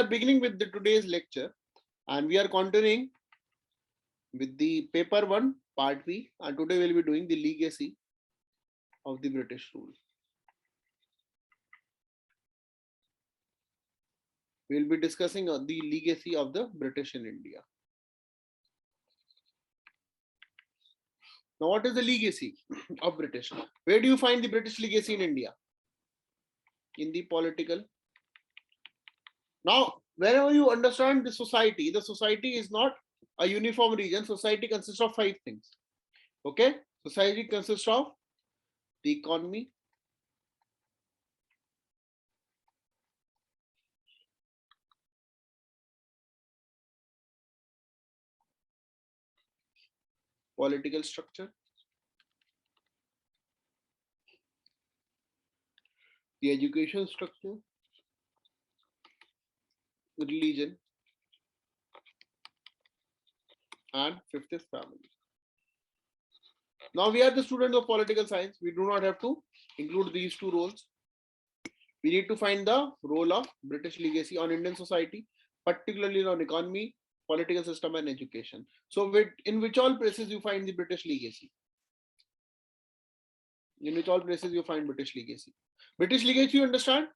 are beginning with the today's lecture, and we are continuing with the paper 1 part B, and today we'll be doing the legacy of the British rule. We'll be discussing the legacy of the British in India. Now, what is the legacy of British? Where do you find the British legacy in India? In the political. Now, wherever you understand the society is not a uniform region. Society consists of 5 things. Okay? Society consists of the economy, political structure, the education structure, religion, and 5th is family. Now we are the students of political science. We do not have to include these 2 roles. We need to find the role of British legacy on Indian society, particularly on economy, political system, and education. So in which all places you find the British legacy? In which all places you find British legacy? British legacy, you understand?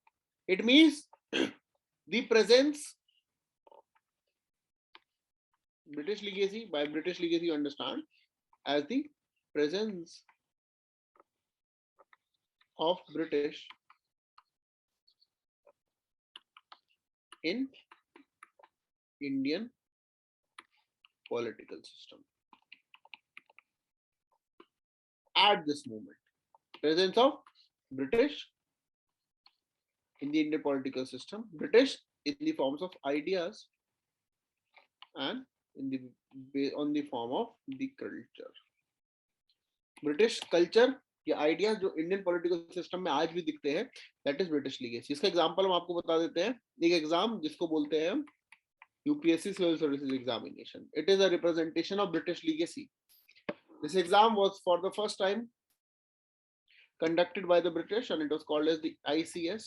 It means the presence. British legacy, by British legacy you understand as the presence of British in Indian political system. At this moment, presence of British in the Indian political system, British in the forms of ideas and in the on the form of the culture. British culture ये idea जो Indian political system में आज भी दिखते हैं, that is British legacy. इसका example हम आपको बता देते हैं. एक एग्जाम जिसको बोलते हैं UPSC civil services examination, it is a representation of British legacy. This exam was for the first time conducted by the British, and it was called as the ICS,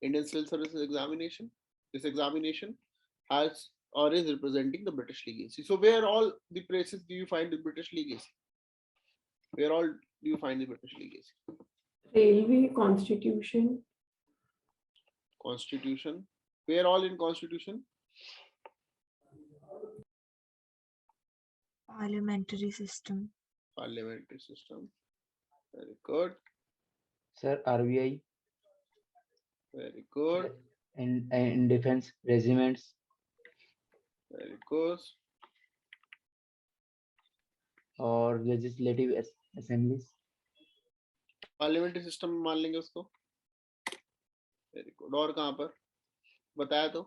Indian Civil Services Examination. This examination has or is representing the British legacy. So where all the places do you find the British legacy? Where all do you find the British legacy? Railway, Constitution. Constitution. Where all in Constitution? Parliamentary system. Parliamentary system. Very good. Sir, RBI. Very good. And defense regiments. Very good. और legislative assemblies. Parliamentary system मान लेंगे उसको. Very good. और कहाँ पर बताया तो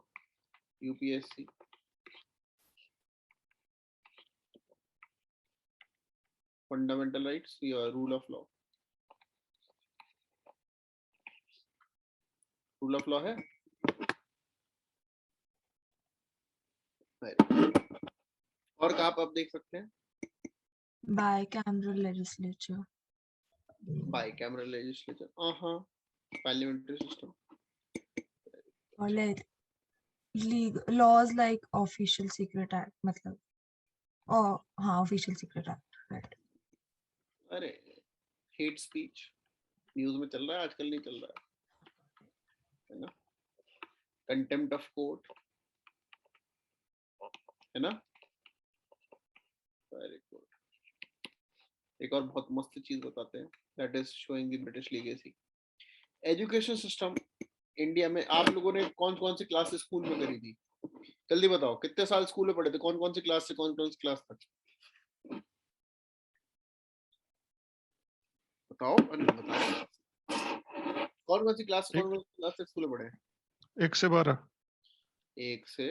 UPSC. Fundamental rights, your rule of law. Rule of law है. और कहाँ पर आप देख सकते हैं? Bicameral legislature. Bicameral legislature. Parliamentary system. Or laws like Official Secret Act, मतलब. Official Secret Act, right. अरे हेट स्पीच न्यूज में चल रहा है आजकल, नहीं चल रहा है ना? कंटेम्प्ट ऑफ कोर्ट है ना? Very good. एक और बहुत मस्त चीज बताते हैं, that is showing the British legacy. Education system India में आप लोगों ने कौन कौन सी क्लास स्कूल में करी थी? जल्दी बताओ, कितने साल स्कूल में पढ़े थे? कौन कौन सी क्लास से कौन कौन सी क्लास तक? बताओ. कौन कौन सी क्लास से कौन कौन सी क्लास से स्कूल में पढ़े? 1 से 12. 1 से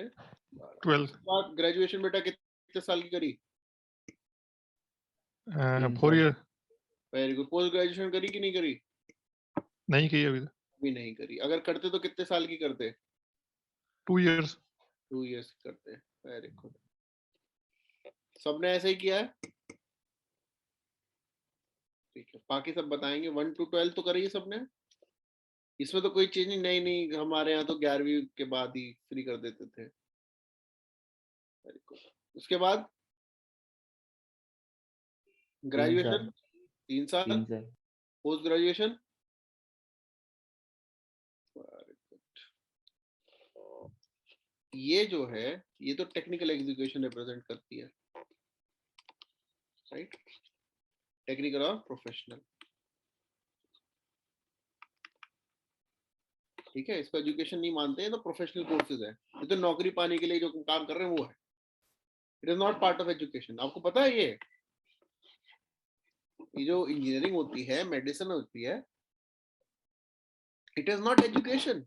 12. ग्रेजुएशन बेटा कितने साल की करी? 4 year. Very good. Post graduation करी कि नहीं करी? नहीं की अभी. अभी नहीं करी. अगर करते तो कितने साल की करते? 2 इयर्स. 2 इयर्स करते. Very good. सबने ऐसे ही किया है? ठीक है. बाकी सब बताएंगे. 1 to 12 तो करी है सबने? इसमें तो कोई चेंज नहीं, हमारे यहाँ तो 11वीं के बाद ही फ्री कर देते थे। उसके बाद ग्रेजुएशन 3 साल, 3 साल। पोस्ट ग्रेजुएशन ये जो है ये तो टेक्निकल एग्जीक्यूशन रिप्रेजेंट करती है, राइट, टेक्निकल और प्रोफेशनल। ठीक है, इसको एजुकेशन नहीं मानते हैं, तो प्रोफेशनल कोर्सेज है, ये तो नौकरी पाने के लिए जो काम कर रहे हैं वो है, it is not part of education. आपको पता है ये जो इंजीनियरिंग होती है, मेडिसिन होती है, it is not education,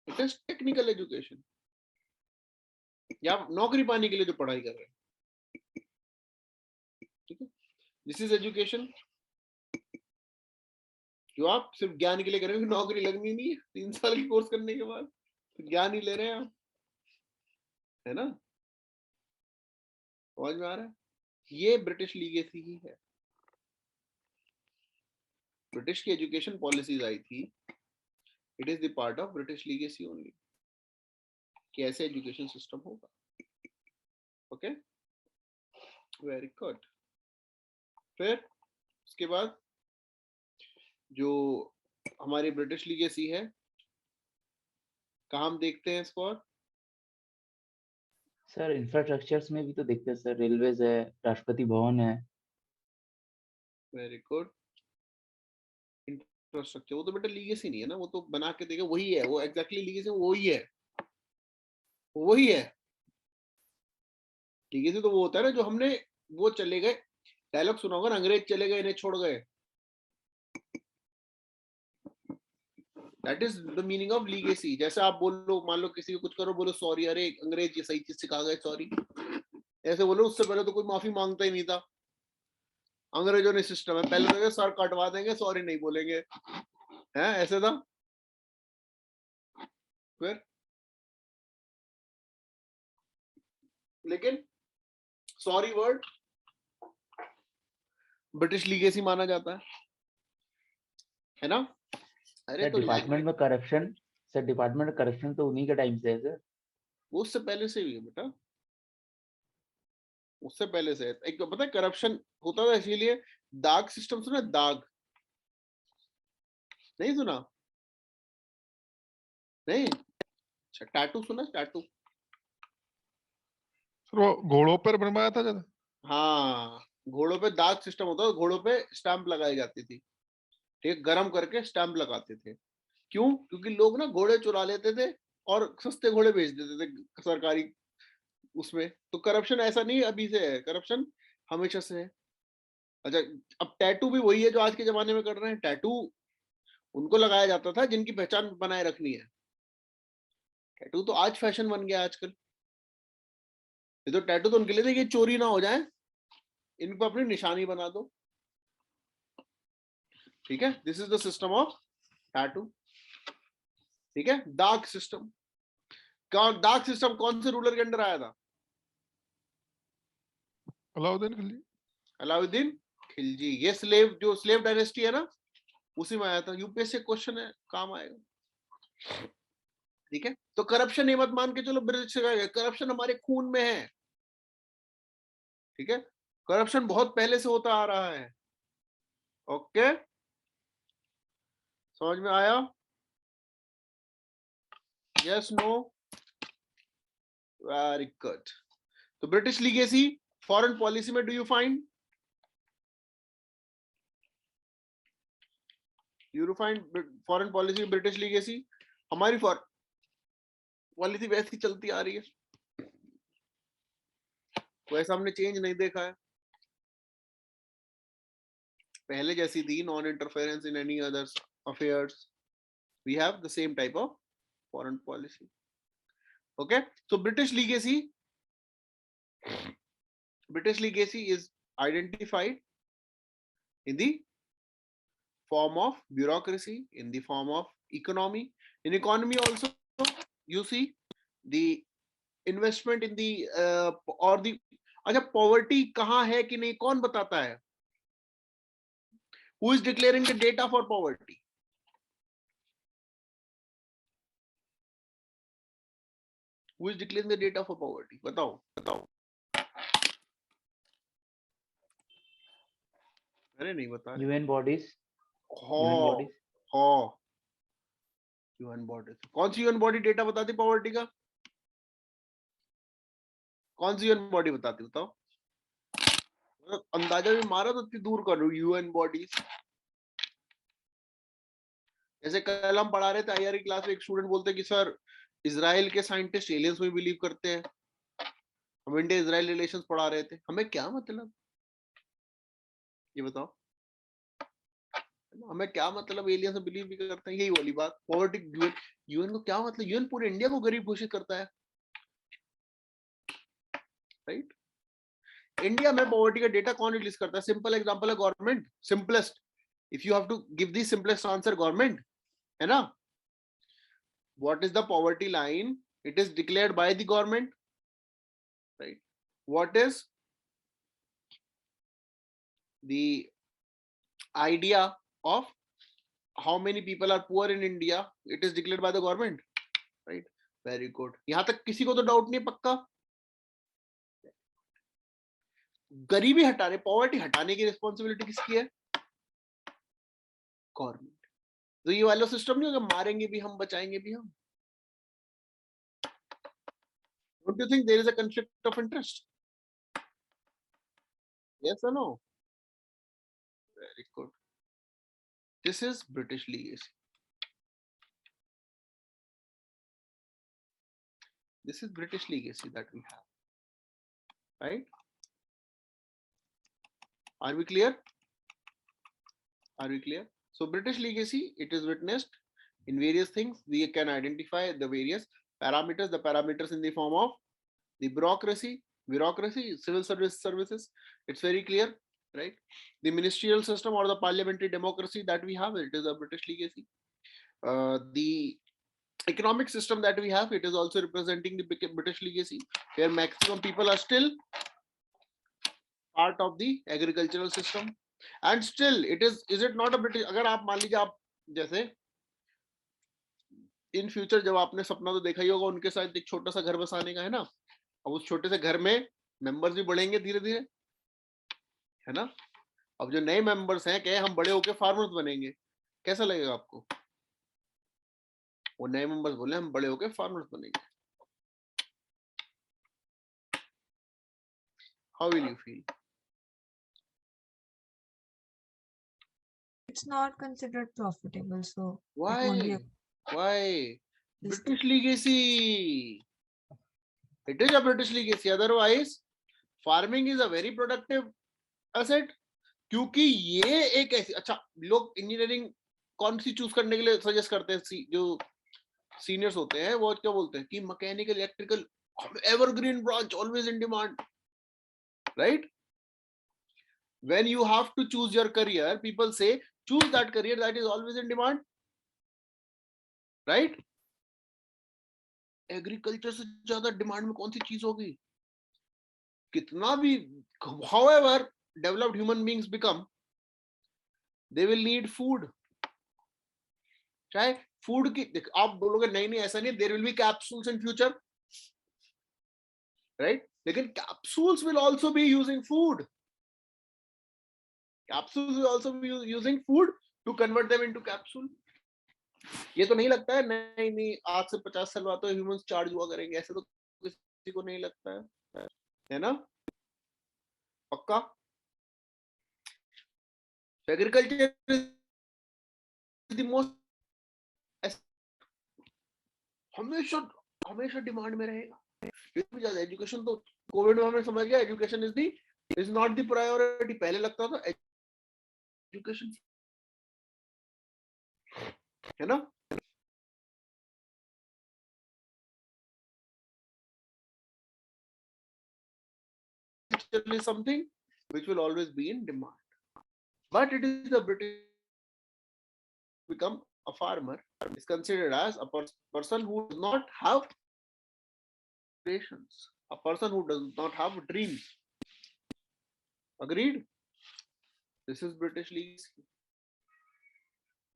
it is technical education, या आप नौकरी पाने के लिए जो पढ़ाई कर रहे हैं, ठीक है, दिस इज एजुकेशन। जो आप सिर्फ ज्ञान के लिए करेंगे, नौकरी लगनी नहीं है 3 साल की कोर्स करने के बाद, तो ज्ञान ही ले रहे हैं आप, है ना, समझ में आ रहा है? ये ब्रिटिश लीगेसी ही है। ब्रिटिश की एजुकेशन पॉलिसीज आई थी, it is the part of British legacy only, कि ऐसे एजुकेशन सिस्टम होगा। Okay, very good. फिर उसके बाद जो हमारी ब्रिटिश लीगेसी है, कहाँ हम देखते हैं इसको? और सर इंफ्रास्ट्रक्चर्स में भी तो देखते हैं सर, रेलवेज है, राष्ट्रपति भवन है। Very good. इंफ्रास्ट्रक्चर वो तो बेटा लीगेसी नहीं है ना, वो तो बना के देगा, वही है, वो एग्जैक्टली लीगेसी वही है, वही है। लीगेसी तो वो होता है ना जो हमने, वो चले गए, डायलॉग सुना होगा ना, अंग्रेज चले गए इन्हें छोड़ गए, that is the meaning of legacy. जैसे आप बोलो, मान लो किसी को कुछ करो, बोलो सॉरी, अरे अंग्रेज ये सही चीज सिखा गए, सॉरी, ऐसे बोलो। उससे पहले तो कोई माफी मांगता ही नहीं था, अंग्रेजों ने सिस्टम है, पहले तो सर कटवा देंगे, सॉरी नहीं बोलेंगे, हैं, ऐसे था। फिर लेकिन सॉरी वर्ड ब्रिटिश लीगेसी माना जाता है ना। अरे सर तो डिपार्टमेंट में करप्शन, सर डिपार्टमेंट में करप्शन तो उन्हीं के टाइम से है सर। वो उससे पहले से भी है बेटा, उससे पहले से है। एक तो पता है करप्शन होता था इसीलिए, दाग सिस्टम सुना, दाग नहीं सुना? नहीं, अच्छा, टैटू सुना, टैटू? सर वो घोड़ों पर बनवाया था जब? हाँ, घोड़ों पे दाग सिस्टम होता था, घोड़ों पे स्टैंप लगाई जाती थी, ठीक है, गरम करके स्टैंप लगाते थे। क्यों? क्योंकि लोग ना घोड़े चुरा लेते थे और सस्ते घोड़े बेच देते थे सरकारी उसमें। तो करप्शन ऐसा नहीं अभी से है, करप्शन हमेशा से है। अच्छा, अब टैटू भी वही है जो आज के जमाने में कर रहे हैं। टैटू उनको लगाया जाता था जिनकी पहचान बनाए रखनी है, टैटू तो आज फैशन बन गया आजकल। ये तो टैटू तो उनके लिए थे कि चोरी ना हो जाए, इनको अपनी निशानी बना दो, ठीक है। This is the system of tattoo, ठीक है। दाग सिस्टम, दाग सिस्टम कौन से रूलर के अंडर आया था? अलाउद्दीन खिलजी। अलाउद्दीन खिलजी। ये स्लेव, जो स्लेव डायनेस्टी है ना, उसी में आया था। यूपीएससी क्वेश्चन है, काम आएगा, ठीक है। तो करप्शन ये मत मान के चलो ब्रिटिश से गए, करप्शन हमारे खून में है, ठीक है। करप्शन बहुत पहले से होता आ रहा है, ओके, समझ में आया? Yes, no? Very good. तो ब्रिटिश लीगेसी फॉरेन पॉलिसी में do you find, foreign policy British legacy? हमारी फॉरेन पॉलिसी वैसी चलती आ रही है, वैसा हमने चेंज नहीं देखा है, पहले जैसी थी, non interference in any other affairs, we have the same type of foreign policy, okay. So British legacy is identified in the form of bureaucracy, in the form of economy. In economy also you see the investment in the or the, अच्छा, poverty कहाँ है कि नहीं कौन बताता है? Who is declaring the data for poverty? Who is declaring the data for poverty? बताओ. अरे नहीं बता रहे. UN bodies. हाँ. हाँ. UN body. कौन सी UN body डेटा बताती पॉवर्टी का? कौन सी UN body बताती बताओ? अंदाजा भी मारा तो इतनी दूर करो. UN bodies. जैसे कल हम पढ़ा रहे थे आईआर की क्लास में, एक स्टूडेंट बोलते कि सर इजराइल के साइंटिस्ट एलियंस में बिलीव करते हैं. हम इंडिया इजराइल रिलेशंस पढ़ा रहे थे. हमें क्या मतलब, ये बताओ. हमें क्या मतलब एलियंस में बिलीव भी करते हैं? यही वाली बात. पॉवर्टी यूएन, यूएन को क्या मतलब? यूएन पूरे इंडिया को गरीब घोषित करता है, राइट? इंडिया में पॉवर्टी का डेटा कौन रिलीज करता है? सिंपल एग्जांपल है government. Simplest, if you have to give the simplest answer, government है ना. What is the poverty line? It is declared by the government, right? What is the idea of how many people are poor in India? It is declared by the government, right? Very good. यहां तक किसी को तो doubt नहीं पक्का? गरीबी हटाने, poverty हटाने की रिस्पॉन्सिबिलिटी किसकी है? गवर्नमेंट. तो ये वाला सिस्टम नहीं होगा मारेंगे भी हम बचाएंगे भी हम. Don't you think there is a conflict of interest? Yes or no? Very good. This is British legacy. This is British legacy that we have, right? Are we clear? Are we clear? So British legacy, it is witnessed in various things. We can identify the various parameters, the parameters in the form of the bureaucracy, civil services. It's very clear, right? The ministerial system or the parliamentary democracy that we have, it is a British legacy. The economic system that we have, it is also representing the British legacy, where maximum people are still part of the agricultural system. And still it is it not a British? अगर आप मान लीजिए आप जैसे in future जब आपने सपना तो देखा ही होगा उनके साथ एक छोटा सा घर बसाने का, है ना. अब उस छोटे से घर में मेंबर्स भी बढ़ेंगे धीरे धीरे, है ना. अब जो नए मेंबर्स हैं कहे हम बड़े होके फार्मर्स बनेंगे, कैसा लगेगा आपको? वो नए मेंबर्स बोले हम बड़े होके फार्मर्स बनेंगे. How will you feel? It's not considered profitable, so it Why? won't be a Why? This- British legacy. It is a British legacy. Otherwise, farming is a very productive asset. क्योंकि ये एक ऐसी, अच्छा लोग engineering कौन सी choose करने के लिए सजेस्ट करते हैं? जो सीनियर्स होते हैं वो क्या बोलते हैं कि mechanical, electrical, evergreen branch, always in demand, right? When you have to choose your career, people say choose that career that is always in demand, right? Agriculture से ज्यादा डिमांड में कौन सी चीज होगी? कितना भी, however developed human beings become, they will need food. चाहे food की, आप बोलोगे नहीं नहीं ऐसा नहीं, there will be capsules in future, right? लेकिन capsules will also be using food. Capsules will also be using food to convert them into capsule. ये तो नहीं लगता है नहीं नहीं आज से 50 साल बाद तो ह्यूमंस चार्ज हुआ करेंगे, ऐसे तो किसी को नहीं लगता है ना. पक्का? एग्रीकल्चर इज द मोस्ट, हमेशा हमेशा डिमांड में रहेगा. इतनी ज्यादा एजुकेशन तो कोविड में हमें समझ गया, education is not the priority. पहले लगता था एजुकेशन, है ना. Is something which will always be in demand, but it is the British become a farmer is considered as a person who does not have aspirations, a person who does not have dreams. Agreed? This is British legacy.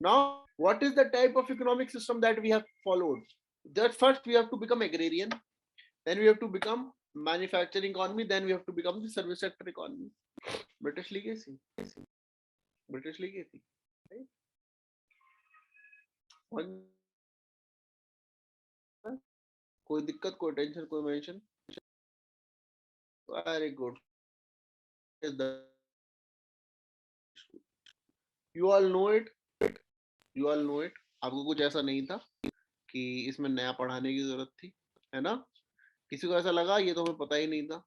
Now, what is the type of economic system that we have followed? That first we have to become agrarian. then we have to become manufacturing economy, then we have to become the service sector economy. British legacy. British legacy. Right? कोई दिक्कत, कोई tension, कोई mention? Very good. You all know it. You all know it. आपको कुछ ऐसा नहीं था कि इसमें नया पढ़ाने की जरूरत थी, है ना? किसी को ऐसा लगा ये तो हमें पता ही नहीं था?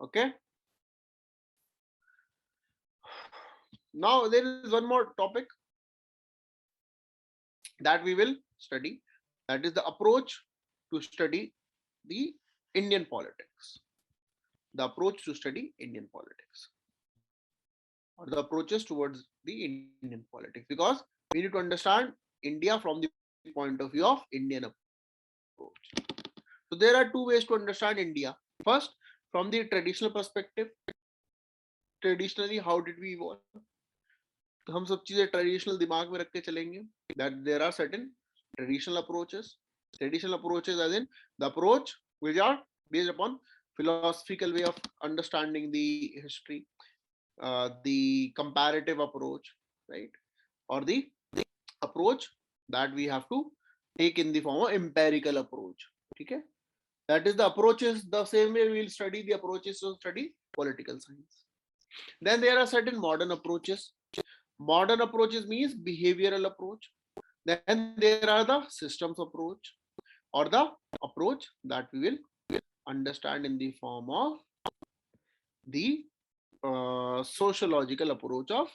Okay. Now there is one more topic that we will study. That is the approach to study the Indian politics. The approach to study Indian politics, or the approaches towards the Indian politics, because we need to understand India from the point of view of Indian approach. So there are two ways to understand India. First, from the traditional perspective. Traditionally, how did we evolve? तो हम सब चीजें traditional दिमाग में रख के चलेंगे. That there are certain traditional approaches. Traditional approaches as in the approach which are based upon philosophical way of understanding the history, the comparative approach, right? Or the approach that we have to take in the form of empirical approach. Okay? That is the approaches, the same way we will study the approaches to study political science. Then there are certain modern approaches. Modern approaches means behavioral approach. Then there are the systems approach, or the approach that we will understand in the form of the sociological approach of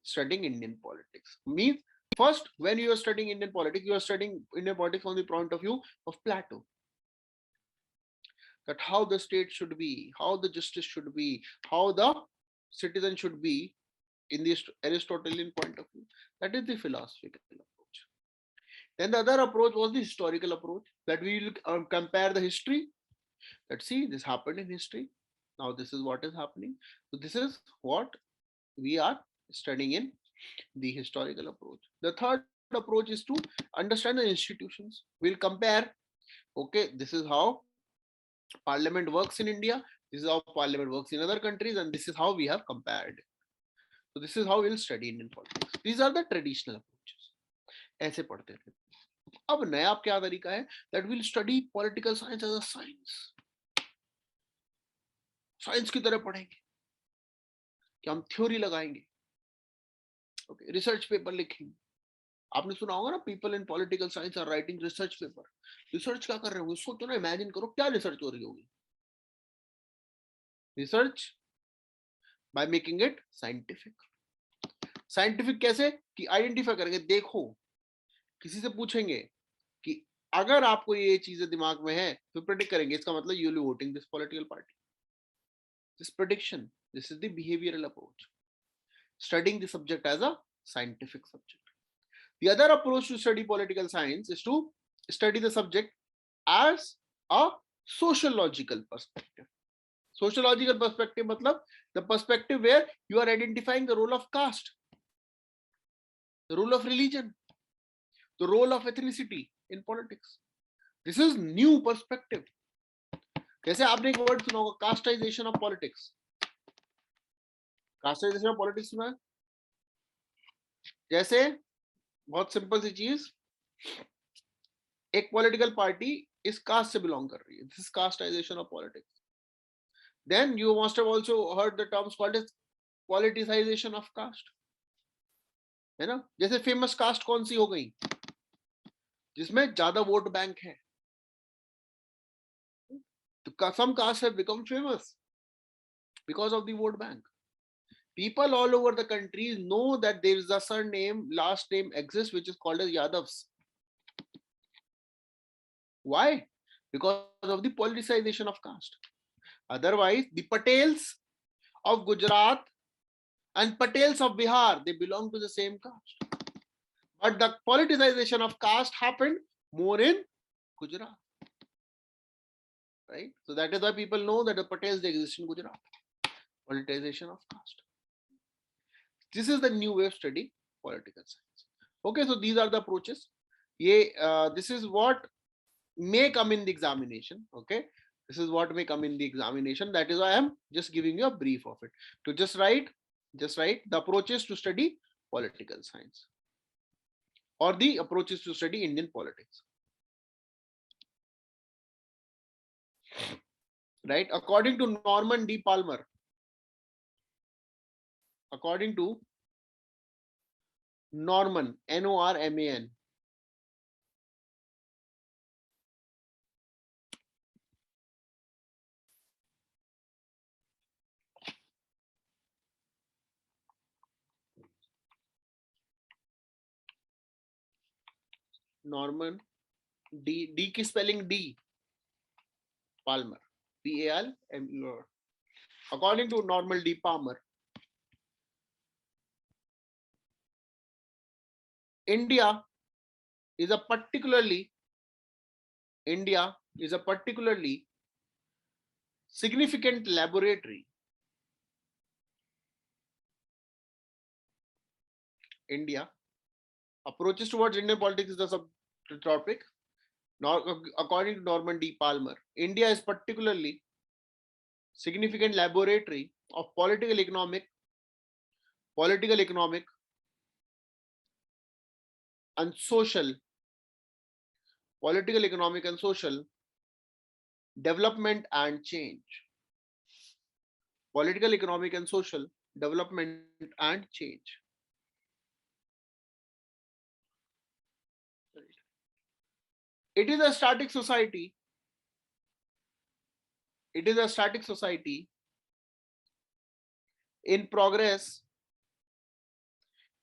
studying Indian politics. Means first, when you are studying Indian politics, you are studying Indian politics from the point of view of Plato. That how the state should be, how the justice should be, how the citizen should be in the Aristotelian point of view. That is the philosophical approach. Then the other approach was the historical approach, that we will compare the history. Let's see, this happened in history. Now this is what is happening. So this is what we are studying in the historical approach. The third approach is to understand the institutions. We'll compare, okay, this is how parliament works in India, this is how parliament works in other countries, and this is how we have compared. So this is how we'll study Indian politics. These are the traditional approaches. ऐसे पढ़ते थे. अब नया क्या तरीका है? That we'll study political science as a science. Science की तरह पढ़ेंगे कि हम थ्योरी लगाएंगे, ओके, रिसर्च पेपर लिखेंगे. आपने सुना होगा ना, people in political science are writing research paper. Research क्या कर रहे होंगे? सोचो ना, इमेजिन करो क्या रिसर्च हो रही होगी. Research by making it scientific. Scientific कैसे? कि आइडेंटिफाई करके देखो, किसी से पूछेंगे कि अगर आपको ये चीजें दिमाग में है तो प्रेडिक्ट करेंगे, इसका मतलब you will B voting this political party. This prediction, this is the behavioral approach, studying the subject as a scientific subject. The other approach to study political science is to study the subject as a sociological perspective. Sociological perspective matlab the perspective where you are identifying the role of caste, the role of religion, the role of ethnicity in politics. This is new perspective. जैसे आपने एक word सुना होगा, castization of politics. Castization of politics सुना है? जैसे बहुत simple सी चीज, एक पॉलिटिकल पार्टी इस कास्ट से बिलोंग कर रही है. This is castization of politics. Then you must have also heard the terms called as politicization of caste, है ना? जैसे फेमस कास्ट कौन सी हो गई? जिसमें ज्यादा वोट बैंक है. Some castes have become famous because of the vote bank. People all over the country know that there is a surname, last name exists, which is called as Yadavs. Why? Because of the politicization of caste. Otherwise, the Patels of Gujarat and Patels of Bihar, they belong to the same caste. But the politicization of caste happened more in Gujarat. Right? So that is why people know that the Patels, they exist in Gujarat. Politicization of caste. This is the new way of studying political science. Okay, so these are the approaches. This is what may come in the examination. Okay, this is what may come in the examination. That is why I am just giving you a brief of it. To just write the approaches to study political science, or the approaches to study Indian politics. Right? According to Norman D. Palmer, according to Norman, Norman, Norman D की spelling D, Palmer, Palmer. According to Norman D. Palmer, India is a particularly significant laboratory. India, approaches towards Indian politics is the subtopic. Now, according to Norman D. Palmer, India is particularly significant laboratory of political economic and social development and change. Political, economic, and social development and change. It is a static society. It is a static society in progress.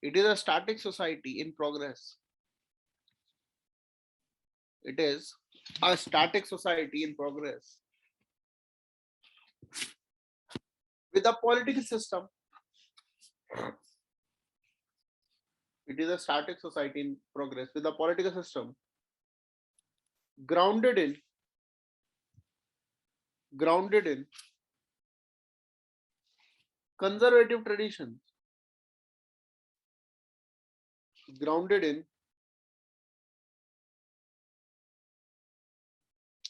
It is a static society in progress. It is a static society in progress with a political system. It is a static society in progress with a political system grounded in conservative traditions, grounded in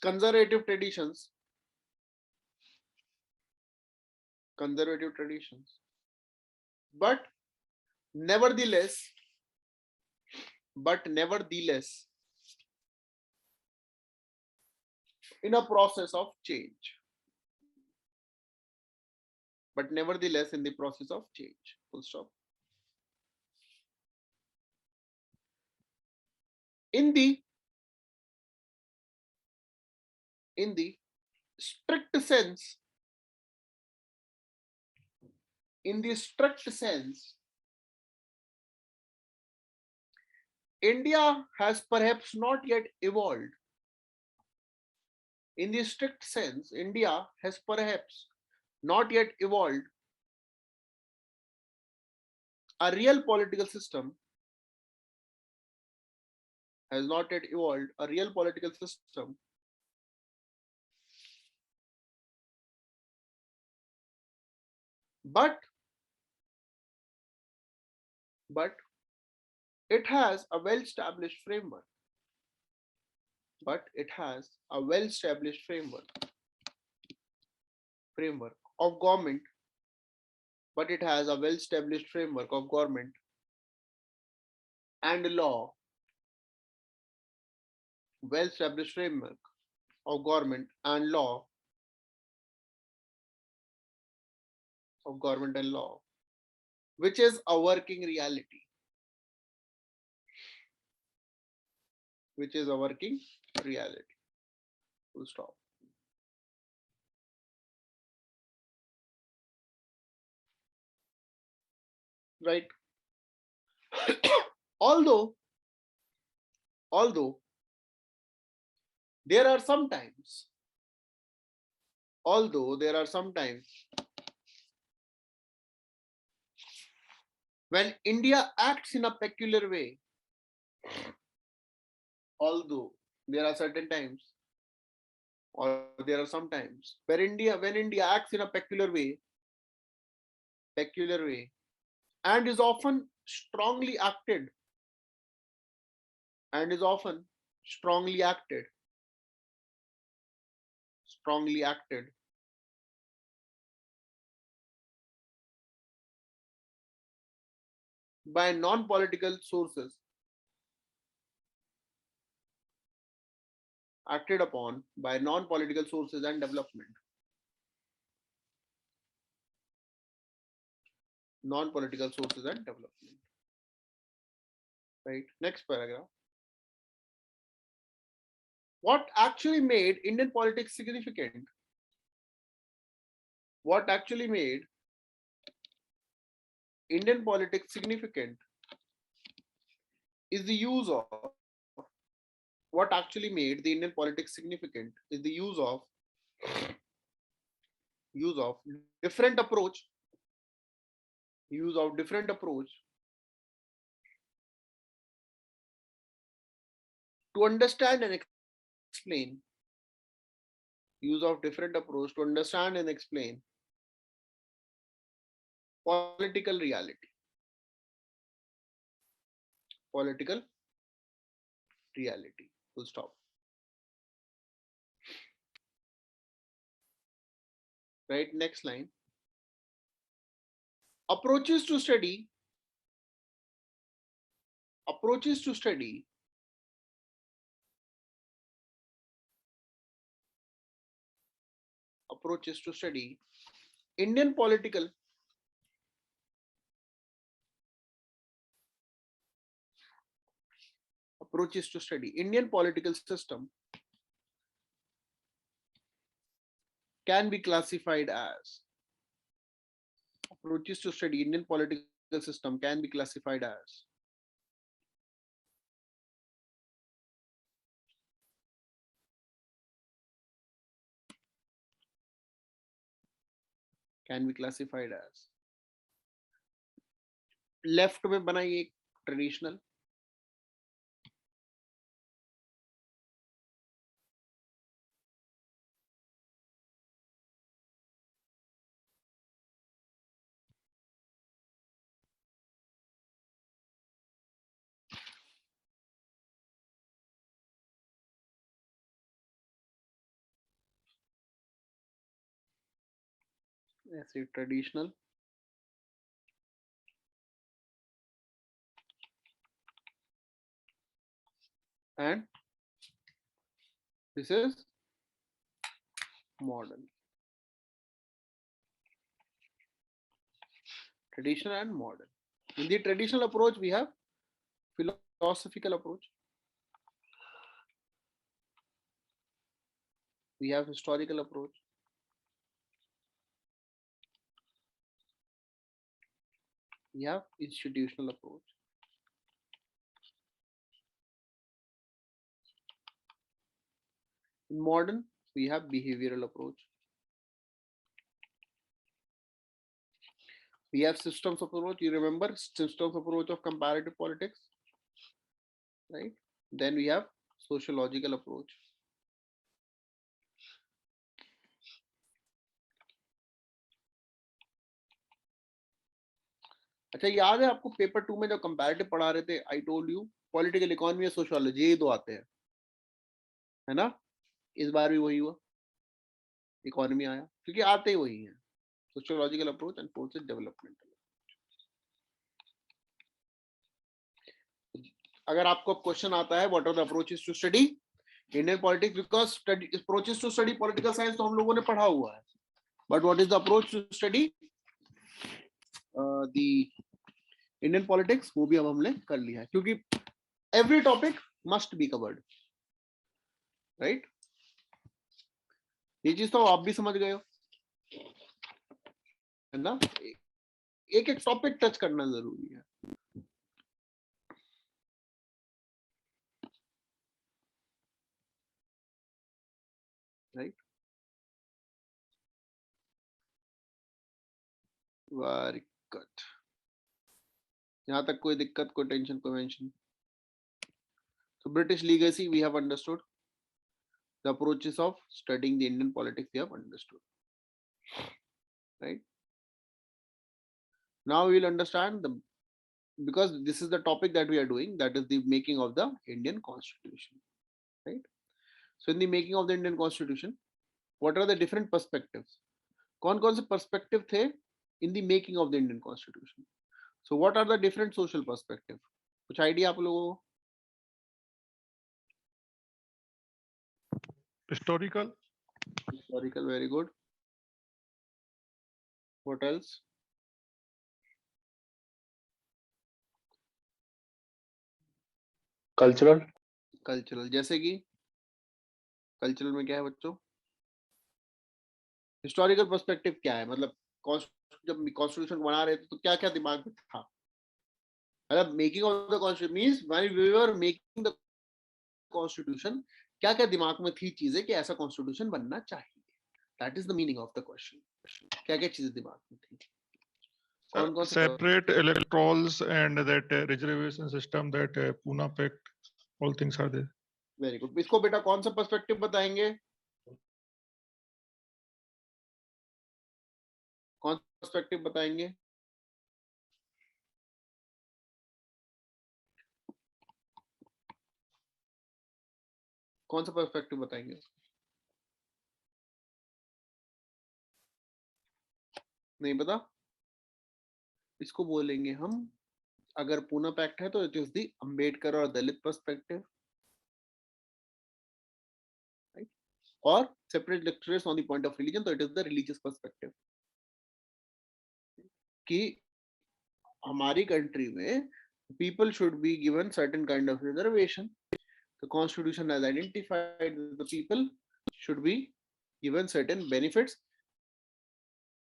conservative traditions, but nevertheless, in a process of change. But nevertheless, in the process of change. Full stop. In the strict sense, India has perhaps not yet evolved. In the strict sense, India has perhaps not yet evolved a real political system, but it has a well-established framework. Of government. But it has a well-established framework of government and law. Well-established framework of government and law. Which is a working reality. Full stop. right? although there are sometimes when India acts in a peculiar way, although there are certain times or there are some times where when India acts in a peculiar way, and is often strongly acted and is often strongly acted by non-political sources, acted upon by non-political sources and development. Non-political sources and development. Right. Next paragraph. What actually made Indian politics significant? What actually made Indian politics significant is the use of what actually made the Indian politics significant is the use of different approach to understand and explain political reality. Full stop. Right. Next line. Approaches to study Indian political system can be classified as left में बनाई एक traditional, ऐसे traditional and this is modern. Traditional and modern. In the traditional approach, we have philosophical approach, we have historical approach, we have institutional approach. In modern, we have behavioral approach. We have systems approach. You remember systems approach of comparative politics, right? Then we have sociological approach. अच्छा, याद है आपको paper 2 में जो comparative पढ़ा रहे थे, I told you political economy और सोशियोलॉजी, ये दो आते हैं, है ना? इस बार भी वही हुआ, इकोनॉमी आया, क्योंकि आते ही वही हैं, sociological approach and process developmental. अगर आपको क्वेश्चन आता है what are the approaches to study Indian politics, because approaches to study political science तो हम लोगों ने पढ़ा हुआ है, but what is the approach to study the Indian politics, वो भी अब हमने कर लिया है, क्योंकि every topic must be covered, right? ये चीज तो आप भी समझ गए हो, है ना? एक एक टॉपिक टच करना जरूरी है. Right, very good. यहाँ तक कोई दिक्कत, कोई टेंशन, कोई mention? So British legacy we have understood. The approaches of studying the Indian politics we have understood. Right. Now we will understand the, because this is the topic that we are doing, that is the making of the Indian Constitution. Right. So in the making of the Indian Constitution, what are the different perspectives? कौन-कौन से perspective थे in the making of the Indian Constitution? So what are the different social perspective? कुछ idea आप लोगों को? Historical, Historical, very good. What else? Cultural, Cultural. जैसे कि cultural में क्या है बच्चों? हिस्टोरिकल पर्सपेक्टिव क्या है? मतलब जब कॉन्स्टिट्यूशन बना रहे थे तो क्या क्या दिमाग में था? मतलब making of the constitution means when we were making the constitution, क्या क्या दिमाग में थी चीजें कि ऐसा कॉन्स्टिट्यूशन बनना चाहिए? That is the meaning of the question. क्या क्या चीजें दिमाग में थी? कौन कौन से? separate electorals and that reservation system, that Pune Pact, all things are there. Very good. इसको बेटा कौन सा पर्सपेक्टिव बताएंगे? कौन सा पर्सपेक्टिव बताएंगे? कौन सा पर्सपेक्टिव बताएंगे? नहीं पता? इसको बोलेंगे हम, अगर पूना पैक्ट है तो इट इज द अंबेडकर और दलित पर्सपेक्टिव, राइट? और separate lecturers on the point of religion, तो it is the religious perspective. कि हमारी कंट्री में people should be given certain kind of reservation. The constitution has identified that the people should be given certain benefits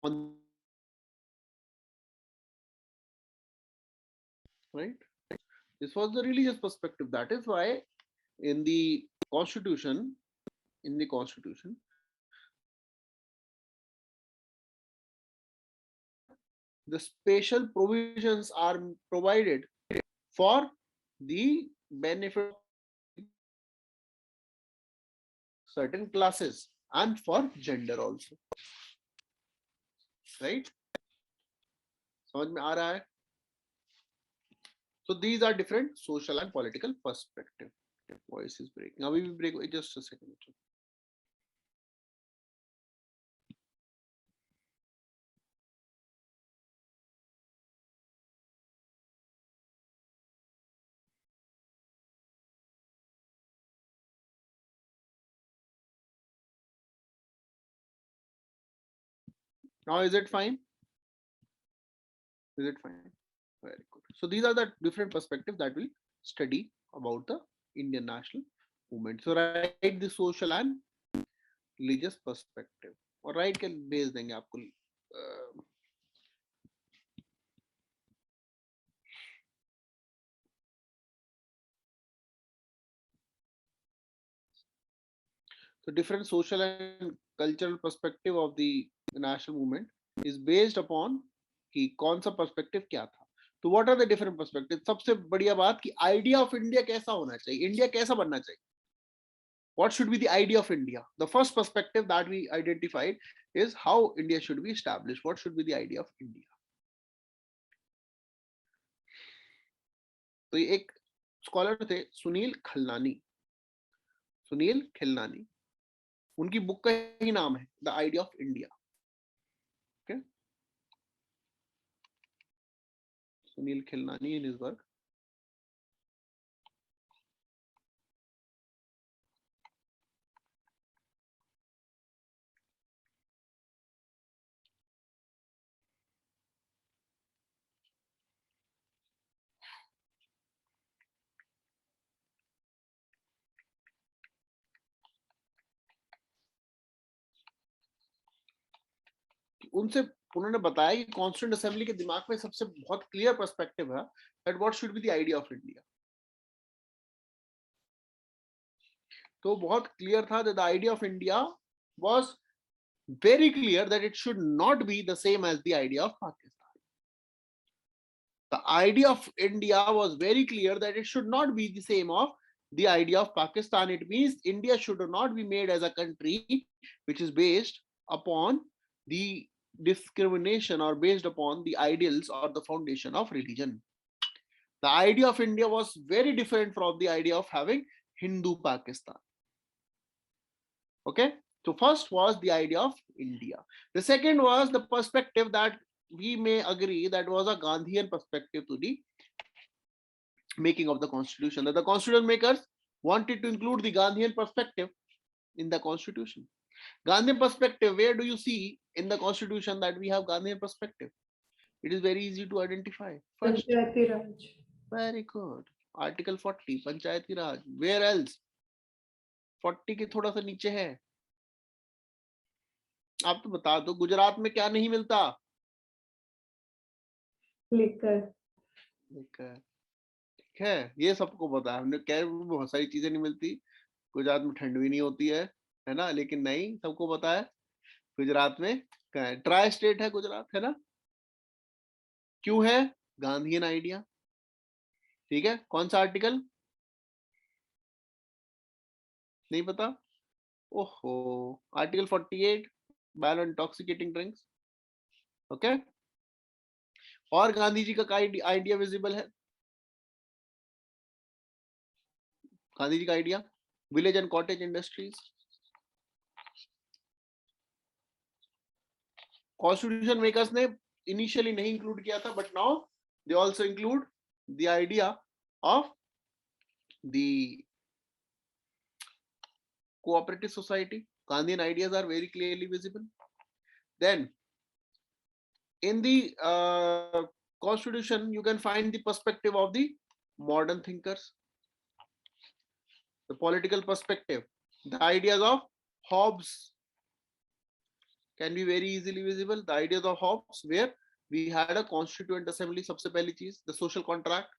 on, right? This was the religious perspective. That is why in the constitution, the special provisions are provided for the benefit of certain classes and for gender also, right? समझ में आ रहा है? So these are different social and political perspective. Voice is breaking. Now we will break. Just a second. Now is it fine? Is it fine? Very good. So these are the different perspectives that we'll study about the Indian national movement. So write the social and religious perspective. और right के भेज देंगे आपको. So different social and cultural perspective of the national movement is based upon कि कौन सा perspective क्या था. तो what are the different perspectives? सबसे बढ़िया बात कि idea of India कैसा होना चाहिए, India कैसा बनना चाहिए. What should be the idea of India? The first perspective that we identified is how India should be established. What should be the idea of India? तो ये एक स्कॉलर थे सुनील खिलनानी, उनकी बुक का ही नाम है the idea of India. Okay, Sunil Khilnani in his work. उनसे उन्होंने बताया कि कॉन्स्टिट्यूएंट असेंबली के दिमाग में सबसे बहुत क्लियर पर्सपेक्टिव है that what should be the idea of India. तो बहुत क्लियर था that the idea of India was very clear that it should not be the same as the idea of Pakistan. The idea of India was very clear that it should not be the same of the idea of Pakistan. It means India should not be made as a country which is based upon the discrimination or based upon the ideals or the foundation of religion. The idea of India was very different from the idea of having Hindu Pakistan. Okay. So first was the idea of India. The second was the perspective that we may agree that was a Gandhian perspective to the making of the constitution. That the constitution makers wanted to include the Gandhian perspective in the constitution. Gandhian perspective, where do you see in the constitution that we have Gandhian perspective? It is very easy to identify. First, Panchayati Raj. very good. Article 40, Panchayati Raj. Where else? 40 के थोड़ा सा नीचे है. आप तो बता दो गुजरात में क्या नहीं मिलता. Liquor. ठीक है, ये सबको पता है. हमने कह बहुत सारी चीजें नहीं मिलती, गुजरात में ठंड भी नहीं होती है ना, लेकिन नहीं, सबको पता है गुजरात में क्या है. ट्राई स्टेट है गुजरात, है ना. क्यों है? Gandhian idea. ठीक है, कौन सा आर्टिकल नहीं पता? ओहो, article 48 ban on intoxicating drinks. Okay. और गांधी जी का आइडिया विजिबल है. गांधी जी का idea village and cottage industries. Constitution makers ने इनिशियली नहीं इंक्लूड किया था, but now they also include the idea of the cooperative society. Gandhian ideas are very clearly visible. Then in the constitution you can find the perspective of the modern thinkers, the political perspective. The ideas of Hobbes can be very easily visible. The ideas of Hobbes, where we had a constituent assembly. सबसे पहली चीज, the social contract.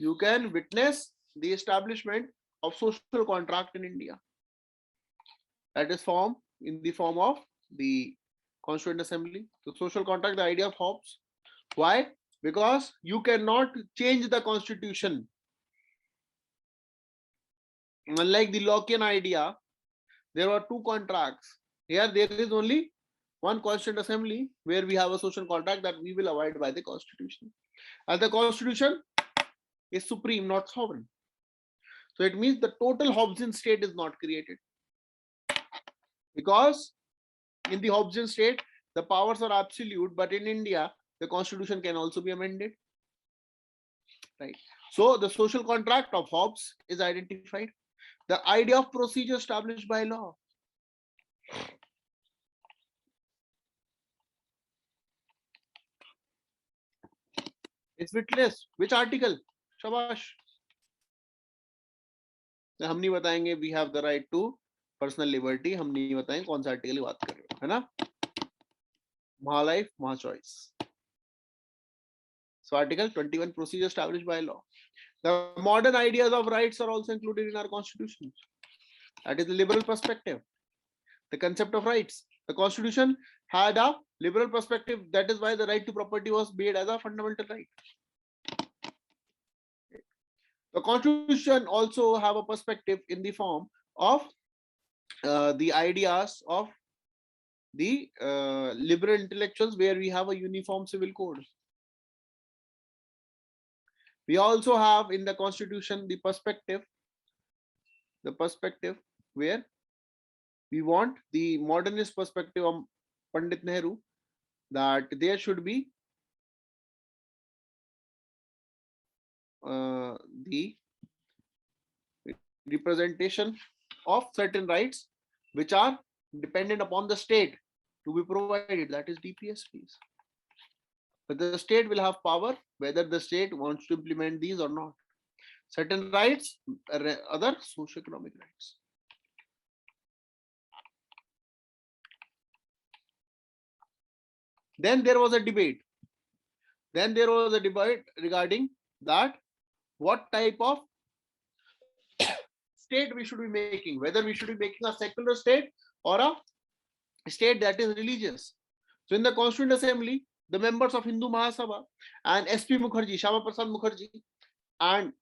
You can witness the establishment of social contract in India. That is formed in the form of the Constituent Assembly. The social contract, the idea of Hobbes. Why? Because you cannot change the constitution. Unlike the Lockean idea, there were two contracts. Here there is only one Constituent Assembly where we have a social contract that we will abide by the constitution. And the constitution is supreme, not sovereign. So it means the total Hobbesian state is not created. Because in the Hobbesian state, the powers are absolute, but in India, the constitution can also be amended. Right. So the social contract of Hobbes is identified. The idea of procedure established by law. It's witness. Which article? Shabash. हम नहीं बताएंगे we have the right to personal liberty. हम नहीं बताएंगे कौन सा article की बात कर रहे हो, है ना. My life, my choice. So article 21, procedure established by law. The modern ideas of rights are also included in our constitution. That is the liberal perspective. The concept of rights. The constitution had a liberal perspective. That is why the right to property was made as a fundamental right. The constitution also have a perspective in the form of the ideas of the liberal intellectuals, where we have a uniform civil code. We also have in the constitution the perspective where we want the modernist perspective of Pandit Nehru, that there should be the representation of certain rights which are dependent upon the state to be provided, that is DPSPs. But the state will have power whether the state wants to implement these or not. Certain rights, other socio-economic rights. Then there was a debate. Then there was a debate regarding that what type of state we should be making, whether we should be making a secular state or a state that is religious. So in the Constituent Assembly, the members of Hindu Mahasabha and SP Mukherjee, Shama Prasad Mukherjee and